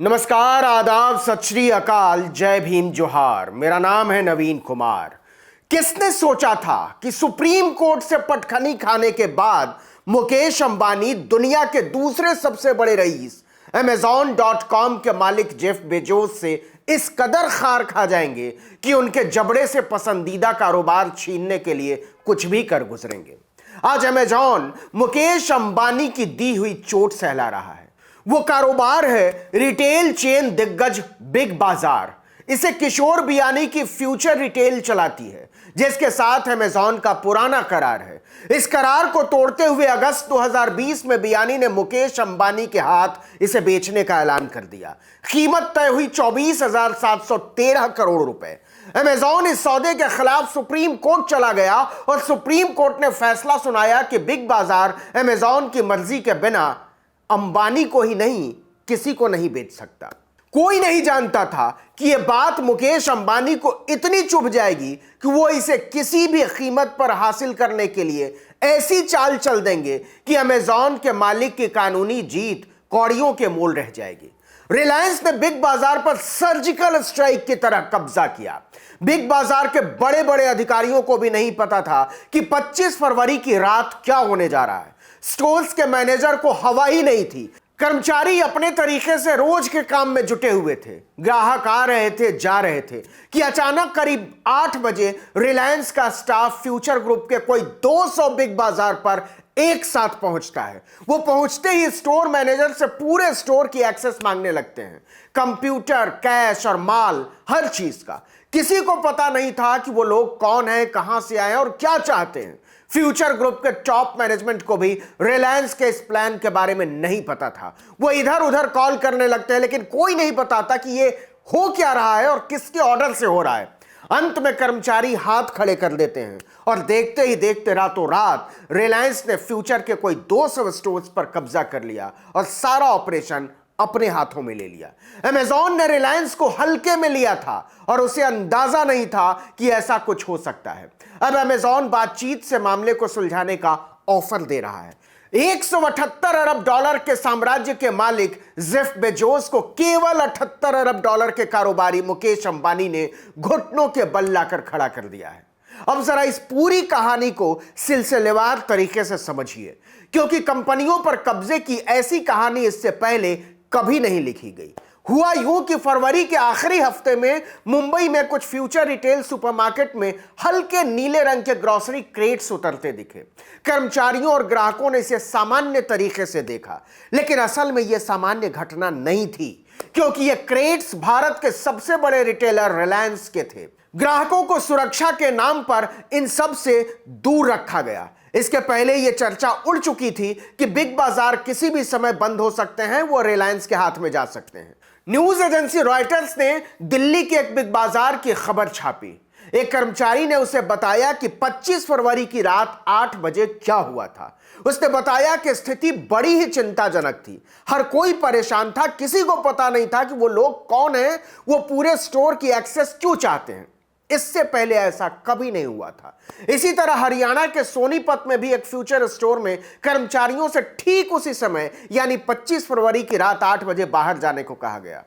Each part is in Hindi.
नमस्कार, आदाब, सत श्री अकाल, जय भीम, जोहार। मेरा नाम है नवीन कुमार। किसने सोचा था कि सुप्रीम कोर्ट से पटखनी खाने के बाद मुकेश अंबानी दुनिया के दूसरे सबसे बड़े रईस Amazon.com के मालिक जेफ बेजोस से इस कदर खार खा जाएंगे कि उनके जबड़े से पसंदीदा कारोबार छीनने के लिए कुछ भी कर गुजरेंगे। आज अमेजॉन मुकेश अंबानी की दी हुई चोट सहला रहा है। वो कारोबार है रिटेल चेन दिग्गज बिग बाजार। इसे किशोर बियानी की फ्यूचर रिटेल चलाती है, जिसके साथ अमेजॉन का पुराना करार है। इस करार को तोड़ते हुए अगस्त 2020 में बियानी ने मुकेश अंबानी के हाथ इसे बेचने का ऐलान कर दिया। कीमत तय हुई 24,713 करोड़ रुपए। अमेजॉन इस सौदे के खिलाफ सुप्रीम कोर्ट चला गया और सुप्रीम कोर्ट ने फैसला सुनाया कि बिग बाजार अमेजॉन की मर्जी के बिना अंबानी को ही नहीं, किसी को नहीं बेच सकता। कोई नहीं जानता था कि यह बात मुकेश अंबानी को इतनी चुभ जाएगी कि वो इसे किसी भी कीमत पर हासिल करने के लिए ऐसी चाल चल देंगे कि अमेजॉन के मालिक की कानूनी जीत कौड़ियों के मोल रह जाएगी। रिलायंस ने बिग बाजार पर सर्जिकल स्ट्राइक की तरह कब्जा किया। बिग बाजार के बड़े बड़े अधिकारियों को भी नहीं पता था कि 25 फरवरी की रात क्या होने जा रहा है। स्टोर्स के मैनेजर को हवा ही नहीं थी। कर्मचारी अपने तरीके से रोज के काम में जुटे हुए थे। ग्राहक आ रहे थे, जा रहे थे कि अचानक करीब 8 बजे रिलायंस का स्टाफ फ्यूचर ग्रुप के कोई 200 बिग बाजार पर एक साथ पहुंचता है। वो पहुंचते ही स्टोर मैनेजर से पूरे स्टोर की एक्सेस मांगने लगते हैं, कंप्यूटर, कैश और माल, हर चीज का। किसी को पता नहीं था कि वो लोग कौन हैं, कहां से आए और क्या चाहते हैं। फ्यूचर ग्रुप के टॉप मैनेजमेंट को भी रिलायंस के इस प्लान के बारे में नहीं पता था। वो इधर उधर कॉल करने लगते हैं, लेकिन कोई नहीं बताता कि ये हो क्या रहा है और किसके ऑर्डर से हो रहा है। अंत में कर्मचारी हाथ खड़े कर देते हैं और देखते ही देखते रातों रात रिलायंस ने फ्यूचर के कोई 200 स्टोर्स पर कब्जा कर लिया और सारा ऑपरेशन अपने हाथों में ले लिया। अमेजॉन ने रिलायंस को हल्के में लिया था और उसे अंदाजा नहीं था कि ऐसा कुछ हो सकता है। अब अमेजॉन बातचीत से मामले को सुलझाने का ऑफर दे रहा है। 178 अरब डॉलर के साम्राज्य के मालिक जेफ बेजोस को केवल 78 अरब डॉलर के कारोबारी मुकेश अंबानी ने घुटनों के बल लाकर खड़ा कर दिया है। अब जरा इस पूरी कहानी को सिलसिलेवार तरीके से समझिए, क्योंकि कंपनियों पर कब्जे की ऐसी कहानी इससे पहले कभी नहीं लिखी गई। हुआ यूं कि फरवरी के आखिरी हफ्ते में मुंबई में कुछ फ्यूचर रिटेल सुपरमार्केट में हल्के नीले रंग के ग्रोसरी क्रेट्स उतरते दिखे। कर्मचारियों और ग्राहकों ने इसे सामान्य तरीके से देखा, लेकिन असल में यह सामान्य घटना नहीं थी, क्योंकि ये क्रेट्स भारत के सबसे बड़े रिटेलर रिलायंस के थे। ग्राहकों को सुरक्षा के नाम पर इन सब से दूर रखा गया। इसके पहले यह चर्चा उड़ चुकी थी कि बिग बाजार किसी भी समय बंद हो सकते हैं, वो रिलायंस के हाथ में जा सकते हैं। न्यूज एजेंसी रॉयटर्स ने दिल्ली के एक बिग बाजार की खबर छापी। एक कर्मचारी ने उसे बताया कि 25 फरवरी की रात 8 बजे क्या हुआ था। उसने बताया कि स्थिति बड़ी ही चिंताजनक थी। हर कोई परेशान था, किसी को पता नहीं था कि वो लोग कौन हैं, वो पूरे स्टोर की एक्सेस क्यों चाहते हैं। इससे पहले ऐसा कभी नहीं हुआ था। इसी तरह हरियाणा के सोनीपत में भी एक फ्यूचर स्टोर में कर्मचारियों से ठीक उसी समय यानी 25 फरवरी की रात 8 बजे बाहर जाने को कहा गया।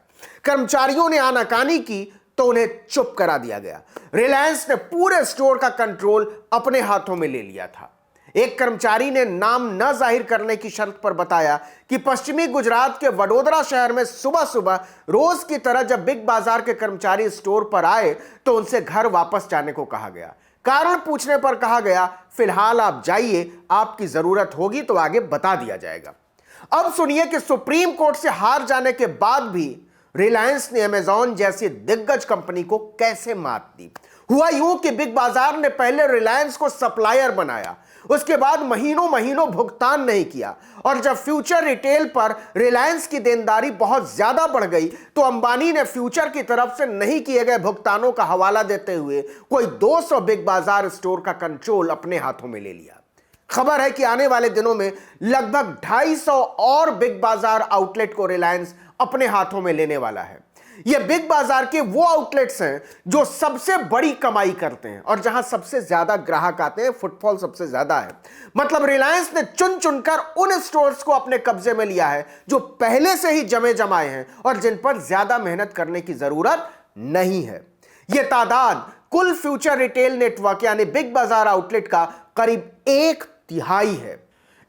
कर्मचारियों ने आनाकानी की तो उन्हें चुप करा दिया गया। रिलायंस ने पूरे स्टोर का कंट्रोल अपने हाथों में ले लिया था। एक कर्मचारी ने नाम न जाहिर करने की शर्त पर बताया कि पश्चिमी गुजरात के वडोदरा शहर में सुबह सुबह रोज की तरह जब बिग बाजार के कर्मचारी स्टोर पर आए तो उनसे घर वापस जाने को कहा गया। कारण पूछने पर कहा गया, फिलहाल आप जाइए, आपकी जरूरत होगी तो आगे बता दिया जाएगा। अब सुनिए कि सुप्रीम कोर्ट से हार जाने के बाद भी रिलायंस ने अमेजॉन जैसी दिग्गज कंपनी को कैसे मात दी। हुआ यूं कि बिग बाजार ने पहले रिलायंस को सप्लायर बनाया, उसके बाद महीनों महीनों भुगतान नहीं किया, और जब फ्यूचर रिटेल पर रिलायंस की देनदारी बहुत ज्यादा बढ़ गई तो अंबानी ने फ्यूचर की तरफ से नहीं किए गए भुगतानों का हवाला देते हुए कोई 200 बिग बाजार स्टोर का कंट्रोल अपने हाथों में ले लिया। खबर है कि आने वाले दिनों में लगभग 250 और बिग बाजार आउटलेट को रिलायंस अपने हाथों में लेने वाला है। ये बिग बाजार के वो आउटलेट्स हैं जो सबसे बड़ी कमाई करते हैं और जहां सबसे ज्यादा ग्राहक आते हैं, फुटफॉल सबसे ज्यादा है। मतलब रिलायंस ने चुन चुनकर उन स्टोर्स को अपने कब्जे में लिया है जो पहले से ही जमे जमाए हैं और जिन पर ज्यादा मेहनत करने की जरूरत नहीं है। यह तादाद कुल फ्यूचर रिटेल नेटवर्क यानी बिग बाजार आउटलेट का करीब 1/3 है।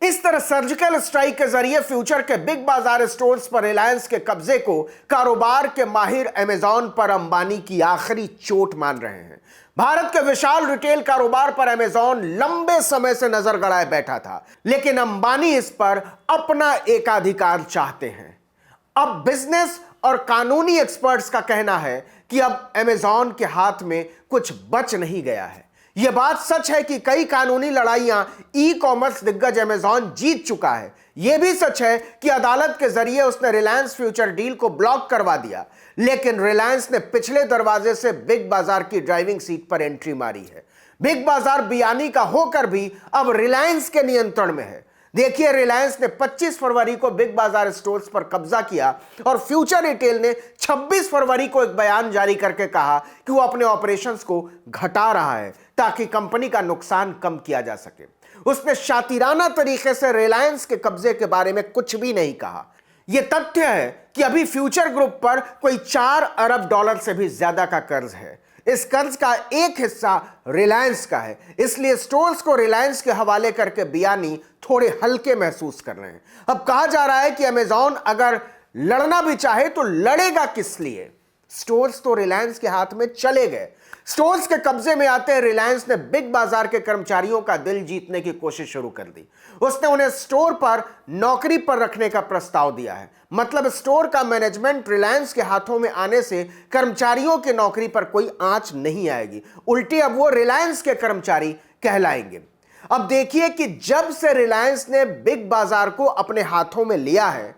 इस तरह सर्जिकल स्ट्राइक के जरिए फ्यूचर के बिग बाजार स्टोर्स पर रिलायंस के कब्जे को कारोबार के माहिर अमेजॉन पर अंबानी की आखिरी चोट मान रहे हैं। भारत के विशाल रिटेल कारोबार पर अमेजॉन लंबे समय से नजर गड़ाए बैठा था, लेकिन अंबानी इस पर अपना एकाधिकार चाहते हैं। अब बिजनेस और कानूनी एक्सपर्ट्स का कहना है कि अब अमेजॉन के हाथ में कुछ बच नहीं गया है। यह बात सच है कि कई कानूनी लड़ाइयां ई कॉमर्स दिग्गज अमेजॉन जीत चुका है। यह भी सच है कि अदालत के जरिए उसने रिलायंस फ्यूचर डील को ब्लॉक करवा दिया, लेकिन रिलायंस ने पिछले दरवाजे से बिग बाजार की ड्राइविंग सीट पर एंट्री मारी है। बिग बाजार बियानी का होकर भी अब रिलायंस के नियंत्रण में है। देखिए, रिलायंस ने 25 फरवरी को बिग बाजार स्टोर्स पर कब्जा किया और फ्यूचर रिटेल ने 26 फरवरी को एक बयान जारी करके कहा कि वो अपने ऑपरेशंस को घटा रहा है ताकि कंपनी का नुकसान कम किया जा सके। उसने शातिराना तरीके से रिलायंस के कब्जे के बारे में कुछ भी नहीं कहा। यह तथ्य है कि अभी फ्यूचर ग्रुप पर कोई 4 अरब डॉलर से भी ज्यादा का कर्ज है। इस कर्ज का एक हिस्सा रिलायंस का है, इसलिए स्टोर्स को रिलायंस के हवाले करके बियानी थोड़े हल्के महसूस कर रहे हैं। अब कहा जा रहा है कि अमेजॉन अगर लड़ना भी चाहे तो लड़ेगा किस लिए? स्टोर्स तो रिलायंस के हाथ में चले गए। स्टोर्स के कब्जे में आते रिलायंस ने बिग बाजार के कर्मचारियों का दिल जीतने की कोशिश शुरू कर दी। उसने उन्हें स्टोर पर नौकरी पर रखने का प्रस्ताव दिया है। मतलब स्टोर का मैनेजमेंट रिलायंस के हाथों में आने से कर्मचारियों की नौकरी पर कोई आंच नहीं आएगी, उल्टी अब वो रिलायंस के कर्मचारी कहलाएंगे। अब देखिए कि जब से रिलायंस ने बिग बाजार को अपने हाथों में लिया है,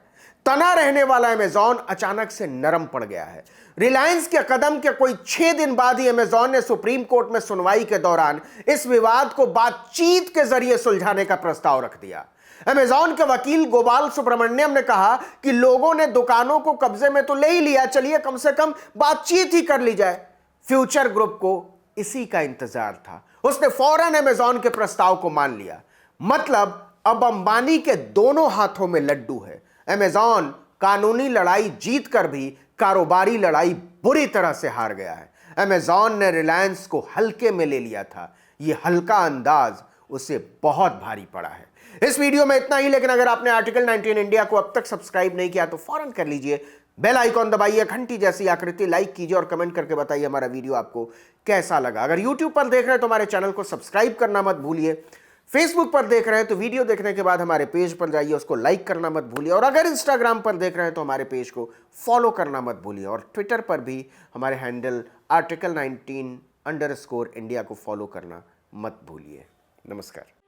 तना रहने वाला अमेजॉन अचानक से नरम पड़ गया है। रिलायंस के कदम के कोई 6 दिन बाद ही अमेजॉन ने सुप्रीम कोर्ट में सुनवाई के दौरान इस विवाद को बातचीत के जरिए सुलझाने का प्रस्ताव रख दिया। अमेजॉन के वकील गोपाल सुब्रमण्यम ने कहा कि लोगों ने दुकानों को कब्जे में तो ले ही लिया, चलिए कम से कम बातचीत ही कर ली जाए। फ्यूचर ग्रुप को इसी का इंतजार था। उसने फौरन अमेजॉन के प्रस्ताव को मान लिया। मतलब अब अंबानी के दोनों हाथों में लड्डू है। अमेजॉन कानूनी लड़ाई जीतकर भी कारोबारी लड़ाई बुरी तरह से हार गया है। अमेजॉन ने रिलायंस को हल्के में ले लिया था। यह हल्का अंदाज उसे बहुत भारी पड़ा है। इस वीडियो में इतना ही, लेकिन अगर आपने आर्टिकल 19 इंडिया को अब तक सब्सक्राइब नहीं किया तो फौरन कर लीजिए। बेल आइकॉन दबाइए, घंटी जैसी आकृति लाइक कीजिए और कमेंट करके बताइए हमारा वीडियो आपको कैसा लगा। अगर यूट्यूब पर देख रहे हैं तो हमारे चैनल को सब्सक्राइब करना मत भूलिए। फेसबुक पर देख रहे हैं तो वीडियो देखने के बाद हमारे पेज पर जाइए, उसको लाइक करना मत भूलिए। और अगर इंस्टाग्राम पर देख रहे हैं तो हमारे पेज को फॉलो करना मत भूलिए। और ट्विटर पर भी हमारे हैंडल आर्टिकल 19_इंडिया को फॉलो करना मत भूलिए। नमस्कार।